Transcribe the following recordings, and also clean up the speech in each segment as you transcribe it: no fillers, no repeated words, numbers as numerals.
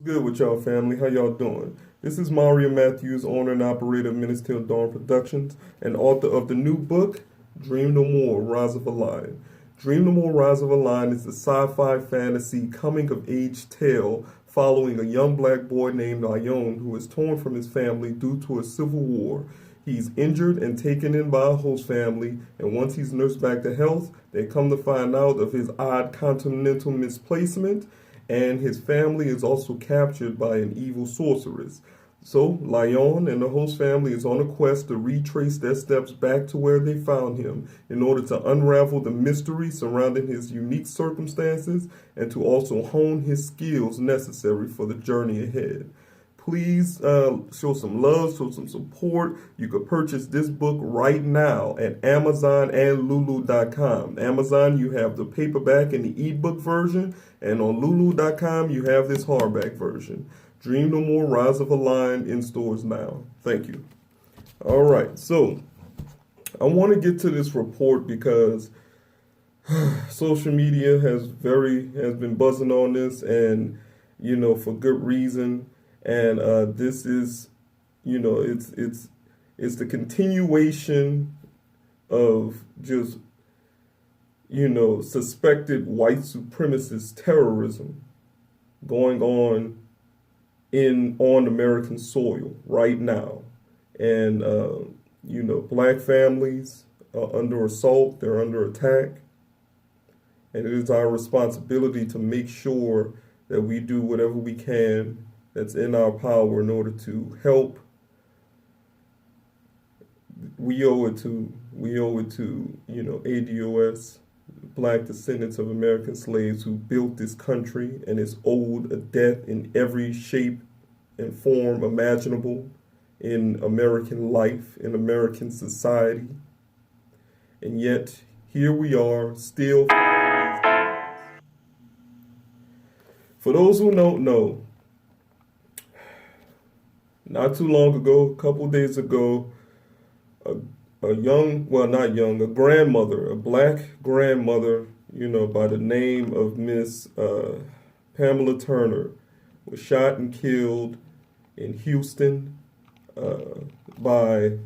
Good with y'all, family. How y'all doing? This is Mario Matthews, owner and operator of Menace Till Dawn Productions, and author of the new book, Dream No More, Rise of a Lion. Dream No More, Rise of a Lion is a sci-fi fantasy coming-of-age tale following a young black boy named Newsone who is torn from his family due to a civil war. He's injured and taken in by a host family, and once he's nursed back to health, they come to find out of his odd continental misplacement, and his family is also captured by an evil sorceress. So, Lyon and the host family is on a quest to retrace their steps back to where they found him in order to unravel the mystery surrounding his unique circumstances and to also hone his skills necessary for the journey ahead. Please show some love, show some support. You could purchase this book right now at Amazon and Lulu.com. Amazon, you have the paperback and the ebook version, and on Lulu.com, you have this hardback version. Dream No More, Rise of a Lion in stores now. Thank you. All right, so I want to get to this report because social media has been buzzing on this, and for good reason. And this is, it's the continuation of just suspected white supremacist terrorism going on American soil right now. And black families are under assault, they're under attack, and it is our responsibility to make sure that we do whatever we can that's in our power in order to help. We owe it to ADOS, black descendants of American slaves who built this country and is owed a debt in every shape and form imaginable in American life, in American society. And yet, here we are, still. For those who don't know, not too long ago, a couple days ago, a grandmother, a black grandmother, by the name of Miss Pamela Turner, was shot and killed in Houston by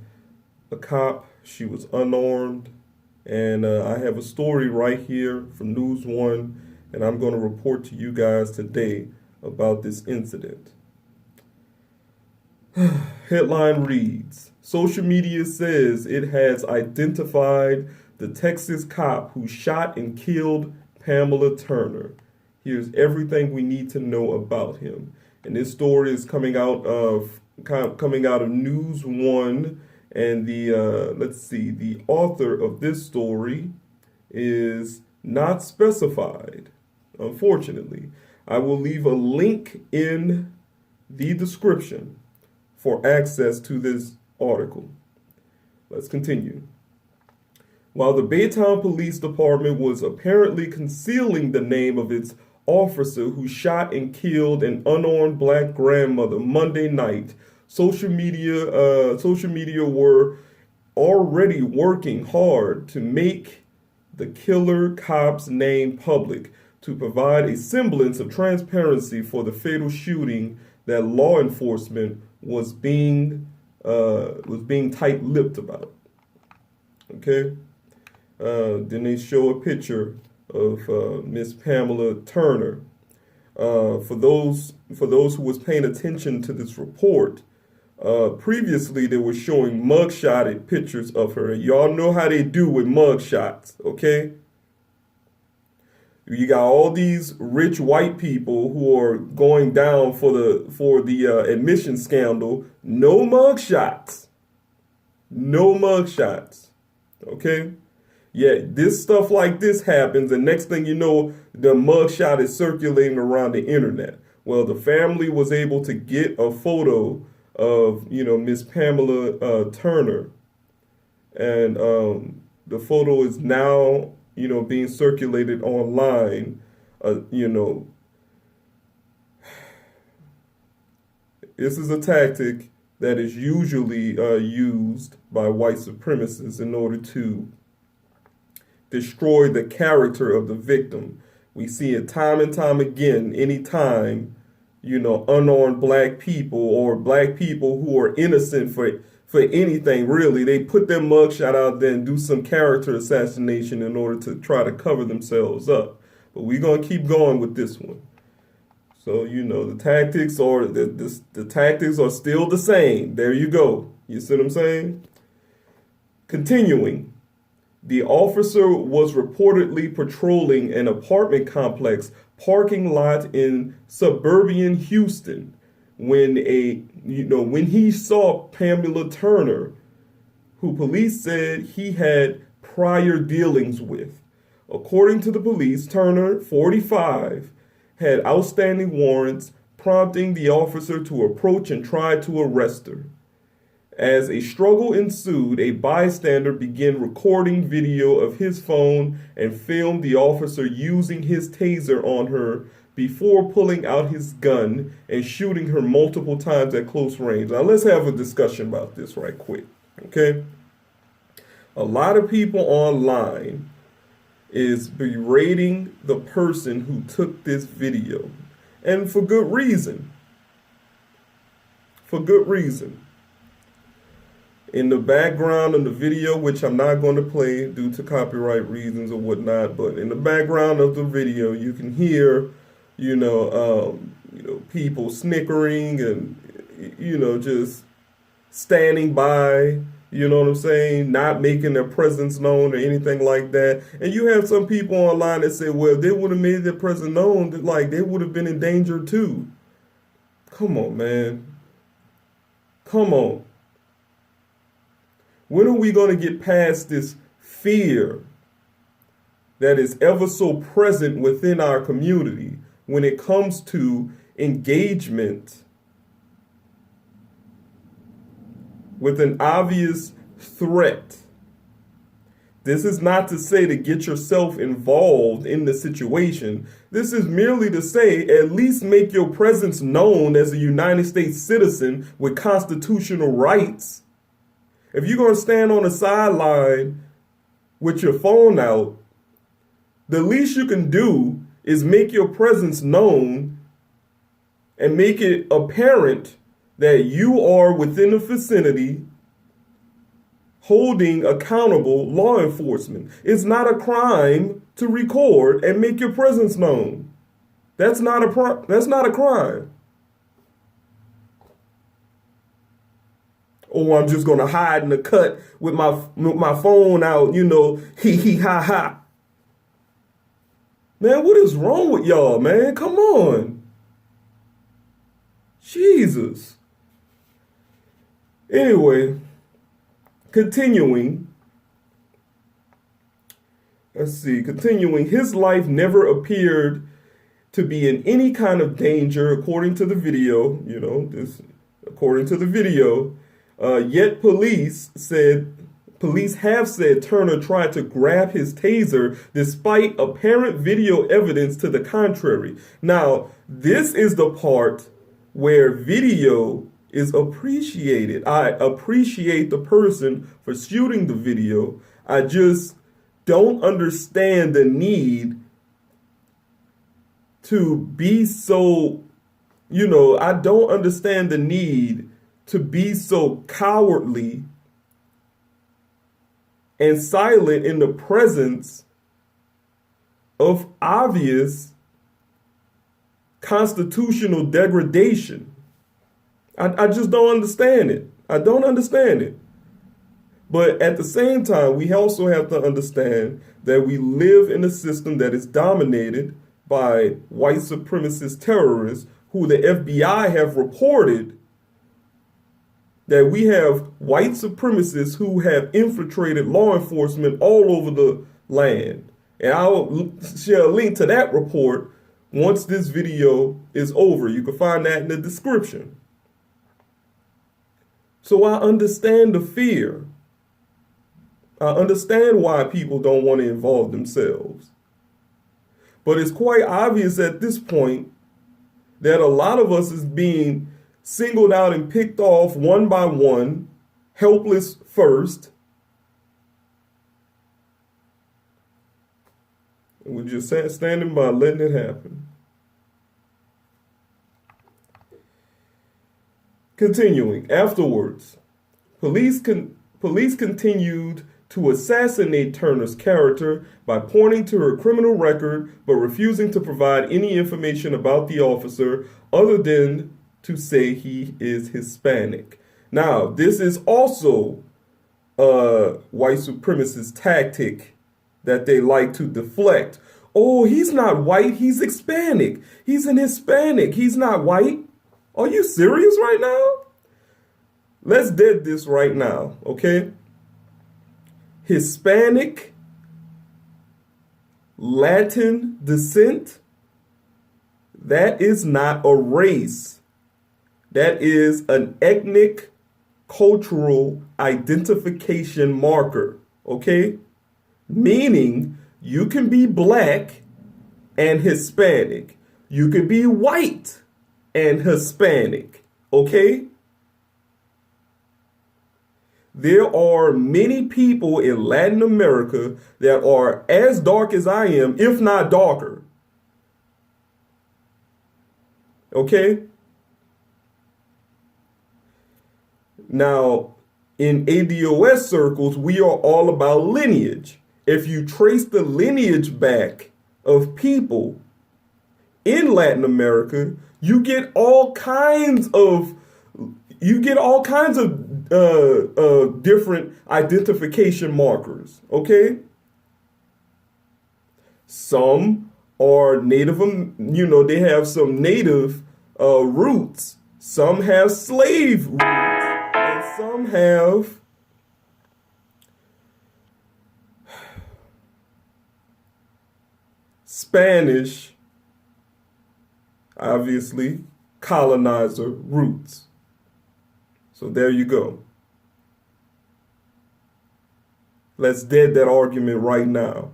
a cop. She was unarmed, and I have a story right here from Newsone, and I'm going to report to you guys today about this incident. Headline reads, social media says it has identified the Texas cop who shot and killed Pamela Turner. Here's everything we need to know about him. And this story is coming out of News One, and the author of this story is not specified, unfortunately. I will leave a link in the description for access to this article. Let's continue. While the Baytown Police Department was apparently concealing the name of its officer who shot and killed an unarmed black grandmother Monday night, social media were already working hard to make the killer cop's name public to provide a semblance of transparency for the fatal shooting that law enforcement was being tight-lipped about. Okay, then they show a picture of Miss Pamela Turner. For those who was paying attention to this report, previously they were showing mugshotted pictures of her. Y'all know how they do with mugshots, okay? You got all these rich white people who are going down for the admission scandal. No mugshots. No mugshots. Okay? Yet this stuff like this happens, and next thing you know, the mugshot is circulating around the internet. Well, the family was able to get a photo of, Miss Pamela Turner. And the photo is now being circulated online. This is a tactic that is usually used by white supremacists in order to destroy the character of the victim. We see it time and time again, anytime unarmed black people or black people who are innocent for anything really. They put their mugshot out there and do some character assassination in order to try to cover themselves up. But we're gonna keep going with this one. So the tactics are the tactics are still the same. There you go. You see what I'm saying? Continuing. The officer was reportedly patrolling an apartment complex parking lot in suburban Houston when when he saw Pamela Turner, who police said he had prior dealings with. According to the police, Turner, 45, had outstanding warrants prompting the officer to approach and try to arrest her. As a struggle ensued, a bystander began recording video of his phone and filmed the officer using his taser on her before pulling out his gun and shooting her multiple times at close range. Now let's have a discussion about this right quick, okay? A lot of people online is berating the person who took this video, and for good reason. For good reason. In the background of the video, which I'm not going to play due to copyright reasons or whatnot, but in the background of the video, you can hear, people snickering and, just standing by, you know what I'm saying, not making their presence known or anything like that. And you have some people online that say, well, if they would have made their presence known, that like they would have been in danger too. Come on, man. Come on. When are we going to get past this fear that is ever so present within our community when it comes to engagement with an obvious threat? This is not to say to get yourself involved in the situation. This is merely to say at least make your presence known as a United States citizen with constitutional rights. If you're going to stand on the sideline with your phone out, the least you can do is make your presence known and make it apparent that you are within the vicinity holding accountable law enforcement. It's not a crime to record and make your presence known. That's not a crime. Or I'm just going to hide in the cut with my phone out, hee ha ha. Man, what is wrong with y'all, man? Come on. Jesus. Anyway, continuing. Continuing, his life never appeared to be in any kind of danger, according to the video, according to the video. Yet police have said Turner tried to grab his taser despite apparent video evidence to the contrary. Now, this is the part where video is appreciated. I appreciate the person for shooting the video. I just don't understand the need to be so, I don't understand the need to be so cowardly and silent in the presence of obvious constitutional degradation. I just don't understand it. I don't understand it. But at the same time, we also have to understand that we live in a system that is dominated by white supremacist terrorists who the FBI have reported that we have white supremacists who have infiltrated law enforcement all over the land. And I'll share a link to that report once this video is over. You can find that in the description. So I understand the fear. I understand why people don't want to involve themselves. But it's quite obvious at this point that a lot of us is being singled out and picked off one by one, helpless first. And we're just standing by letting it happen. Continuing, afterwards, police continued to assassinate Turner's character by pointing to her criminal record but refusing to provide any information about the officer other than to say he is Hispanic. Now, this is also a white supremacist tactic that they like to deflect. Oh, he's not white, he's Hispanic. He's an Hispanic, he's not white. Are you serious right now? Let's dead this right now, okay? Hispanic, Latin descent, that is not a race. That is an ethnic, cultural identification marker, okay? Meaning you can be black and Hispanic. You could be white and Hispanic, okay? There are many people in Latin America that are as dark as I am, if not darker. Okay? Now, in ADOS circles, we are all about lineage. If you trace the lineage back of people in Latin America, you get all kinds of different identification markers, okay? Some are native, they have some native roots. Some have slave roots. And some have Spanish, obviously, colonizer roots. So there you go. Let's dead that argument right now.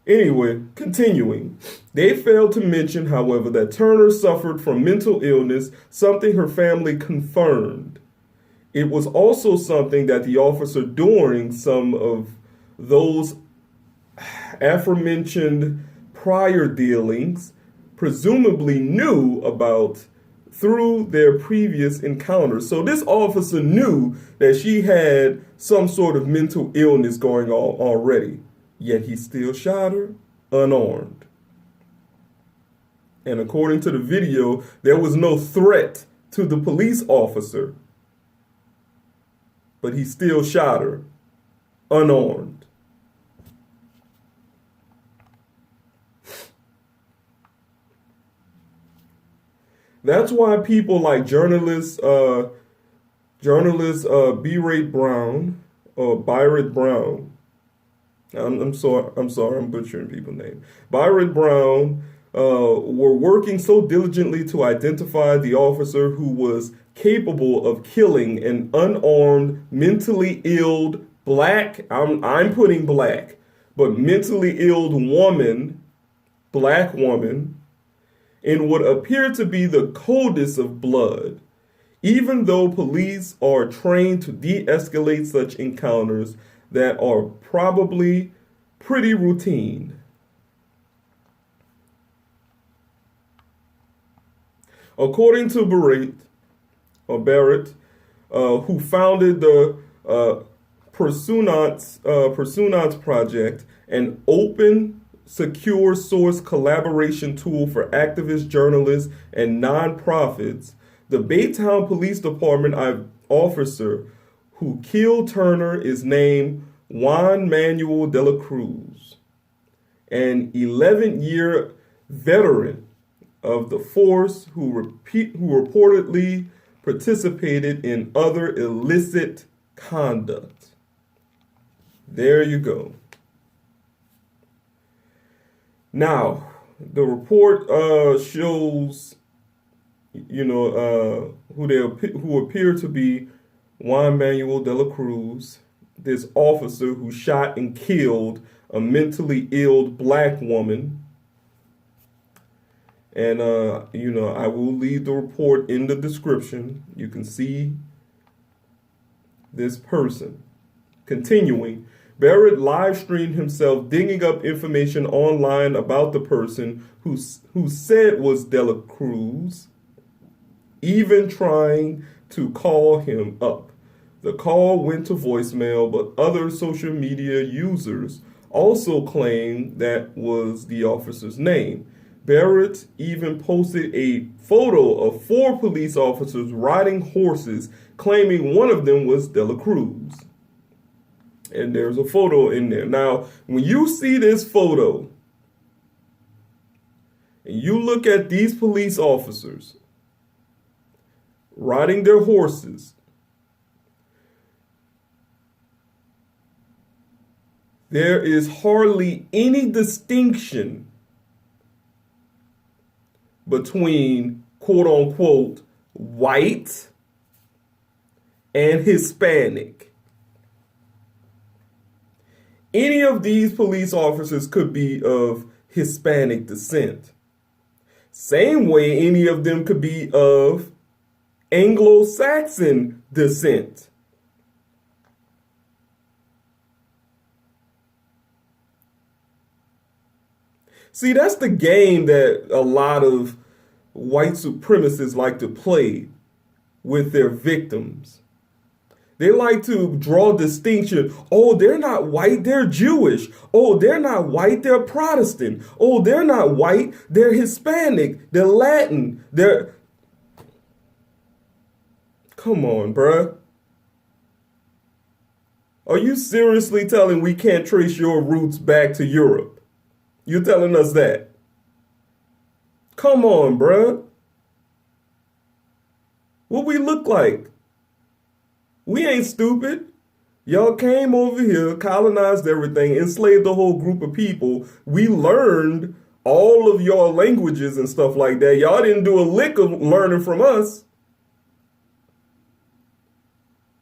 Anyway, continuing. They failed to mention, however, that Turner suffered from mental illness, something her family confirmed. It was also something that the officer during some of those aforementioned prior dealings presumably knew about through their previous encounters. So this officer knew that she had some sort of mental illness going on already, yet he still shot her unarmed. And according to the video, there was no threat to the police officer, but he still shot her unarmed. That's why people like journalist B-Rate Brown or Byron Brown. I'm sorry, I'm butchering people's name. Byron Brown were working so diligently to identify the officer who was capable of killing an unarmed, mentally ill black. I'm putting black, but mentally ill woman, black woman, in what appeared to be the coldest of blood, even though police are trained to de-escalate such encounters that are probably pretty routine. According to Barrett, who founded the Pursuance Project, an open secure source collaboration tool for activists, journalists, and nonprofits, the Baytown Police Department officer who killed Turner is named Juan Manuel de la Cruz, an 11-year veteran of the force who reportedly participated in other illicit conduct. There you go. Now, the report shows, who appear to be Juan Manuel de la Cruz, this officer who shot and killed a mentally ill black woman. And, I will leave the report in the description. You can see this person. Continuing, Barrett live streamed himself digging up information online about the person who said was De La Cruz, even trying to call him up. The call went to voicemail, but other social media users also claimed that was the officer's name. Barrett even posted a photo of 4 police officers riding horses, claiming one of them was Dela Cruz. And there's a photo in there. Now, when you see this photo, and you look at these police officers riding their horses, there is hardly any distinction between quote unquote white and Hispanic. Any of these police officers could be of Hispanic descent. Same way any of them could be of Anglo-Saxon descent. See, that's the game that a lot of white supremacists like to play with their victims. They like to draw distinction. Oh, they're not white, they're Jewish. Oh, they're not white, they're Protestant. Oh, they're not white, they're Hispanic, they're Latin, they're... Come on, bruh. Are you seriously telling we can't trace your roots back to Europe? You're telling us that? Come on, bruh. What we look like? We ain't stupid. Y'all came over here, colonized everything, enslaved a whole group of people. We learned all of your languages and stuff like that. Y'all didn't do a lick of learning from us.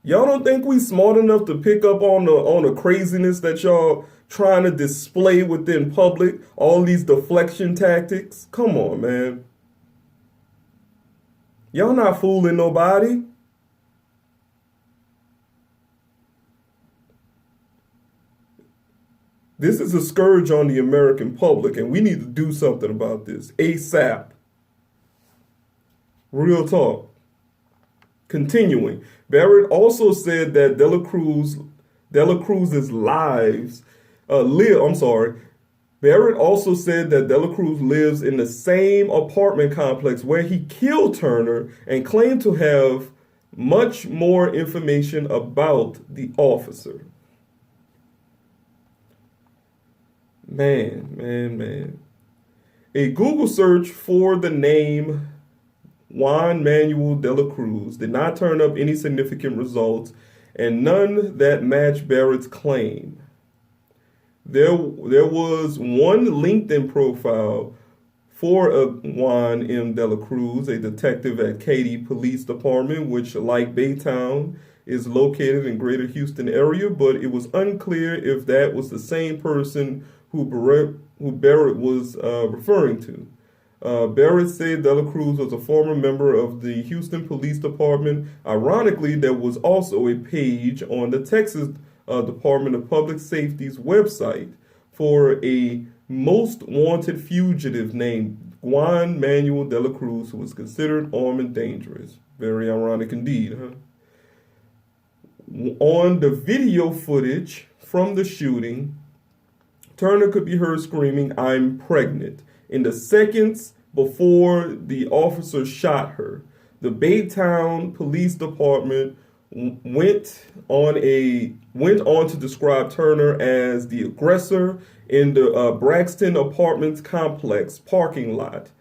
Y'all don't think we smart enough to pick up on the craziness that y'all trying to display within public? All these deflection tactics? Come on, man. Y'all not fooling nobody. This is a scourge on the American public, and we need to do something about this ASAP. Real talk. Continuing, Barrett also said that Dela Cruz's Barrett also said that Dela Cruz lives in the same apartment complex where he killed Turner and claimed to have much more information about the officer. Man. A Google search for the name Juan Manuel Dela Cruz did not turn up any significant results, and none that matched Barrett's claim. There was one LinkedIn profile for Juan M. Dela Cruz, a detective at Katy Police Department, which, like Baytown, is located in Greater Houston area, but it was unclear if that was the same person who Barrett was referring to. Barrett said Dela Cruz was a former member of the Houston Police Department. Ironically, there was also a page on the Texas Department of Public Safety's website for a most wanted fugitive named Juan Manuel Dela Cruz, who was considered armed and dangerous. Very ironic indeed, huh? On the video footage from the shooting, Turner could be heard screaming, "I'm pregnant," in the seconds before the officer shot her. The Baytown Police Department went on to describe Turner as the aggressor in the Braxton Apartments complex parking lot.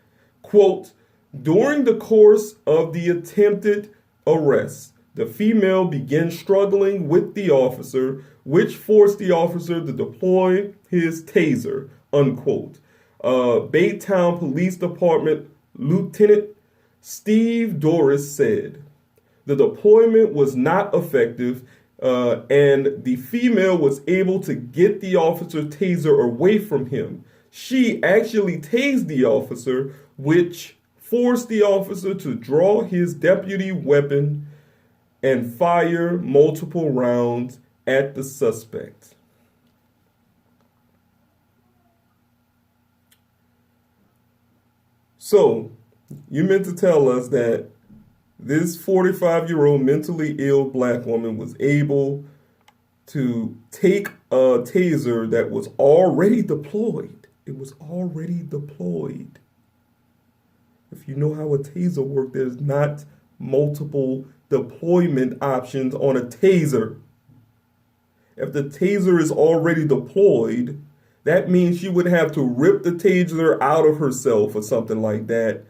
Quote, during the course of the attempted arrest, the female began struggling with the officer, which forced the officer to deploy his taser, unquote. Baytown Police Department Lieutenant Steve Doris said the deployment was not effective, and the female was able to get the officer's taser away from him. She actually tased the officer, which forced the officer to draw his deputy weapon and fire multiple rounds at the suspect. So, you meant to tell us that This 45-year-old mentally ill black woman was able to take a taser that was already deployed. It was already deployed. If you know how a taser works, there's not multiple deployment options on a taser. If the taser is already deployed, that means she would have to rip the taser out of herself or something like that,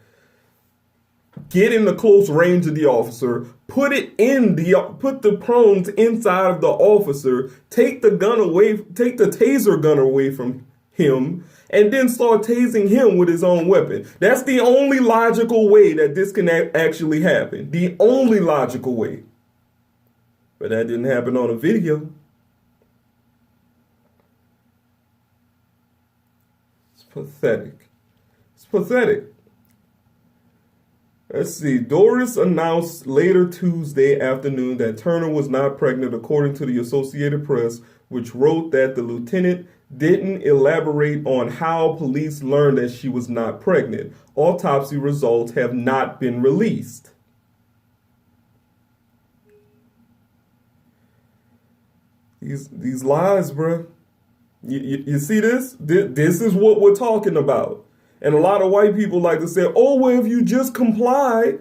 get in the close range of the officer, put the prongs inside of the officer, take the taser gun away from him, and then start tasing him with his own weapon. That's the only logical way that this can actually happen. The only logical way. But that didn't happen on a video. It's pathetic. It's pathetic. Let's see. Doris announced later Tuesday afternoon that Turner was not pregnant, according to the Associated Press, which wrote that the lieutenant didn't elaborate on how police learned that she was not pregnant. Autopsy results have not been released. These lies, bruh. You see this? This is what we're talking about. And a lot of white people like to say, oh, well, if you just comply.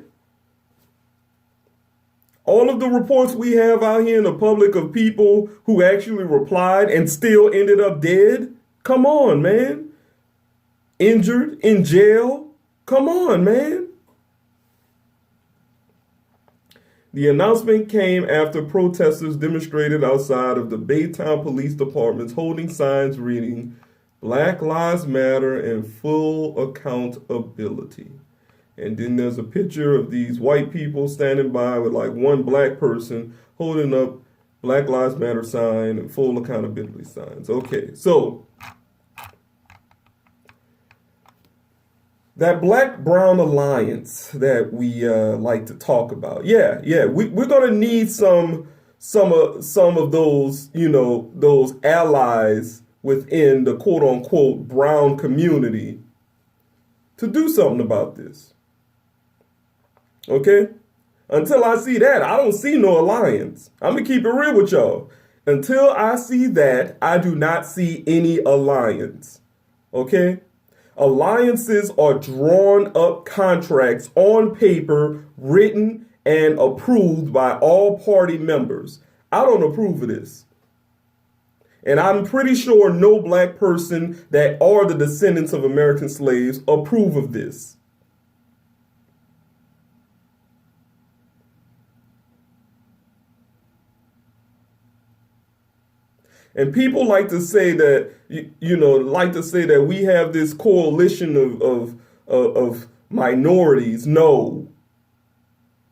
All of the reports we have out here in the public of people who actually replied and still ended up dead. Come on, man. Injured, in jail. Come on, man. The announcement came after protesters demonstrated outside of the Baytown Police Departments holding signs reading Black Lives Matter and full accountability. And then there's a picture of these white people standing by with like one black person holding up Black Lives Matter sign and full accountability signs. Okay, so that black-brown alliance that we like to talk about, we're gonna need some of those, those allies within the quote-unquote brown community to do something about this. Okay? Until I see that, I don't see no alliance. I'm going to keep it real with y'all. Until I see that, I do not see any alliance. Okay? Alliances are drawn up contracts on paper, written and approved by all party members. I don't approve of this. And I'm pretty sure no black person that are the descendants of American slaves approve of this. And people like to say that, we have this coalition of minorities. No,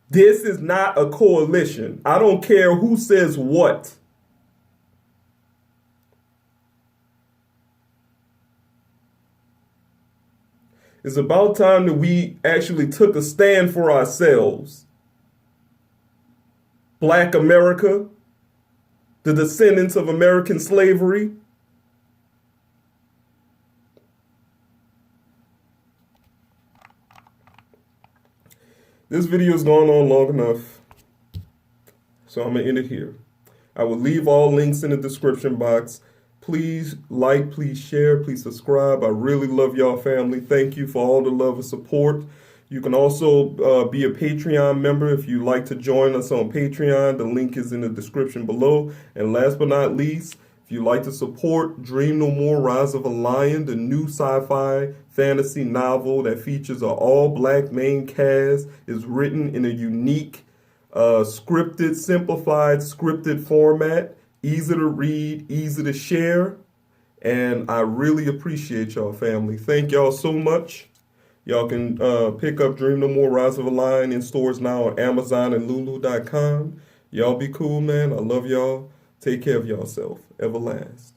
this is not a coalition. I don't care who says what. It's about time that we actually took a stand for ourselves. Black America, the descendants of American slavery. This video has gone on long enough, so I'm going to end it here. I will leave all links in the description box. Please like, please share, please subscribe. I really love y'all, family. Thank you for all the love and support. You can also be a Patreon member if you like to join us on Patreon. The link is in the description below. And last but not least, if you like to support Dream No More, Rise of a Lion, the new sci-fi fantasy novel that features an all-black main cast, is written in a unique, simplified scripted format, easy to read, easy to share. And I really appreciate y'all, family. Thank y'all so much. Y'all can pick up Dream No More, Rise of a Lion in stores now on Amazon and Lulu.com. Y'all be cool, man. I love y'all. Take care of yourself. Everlast.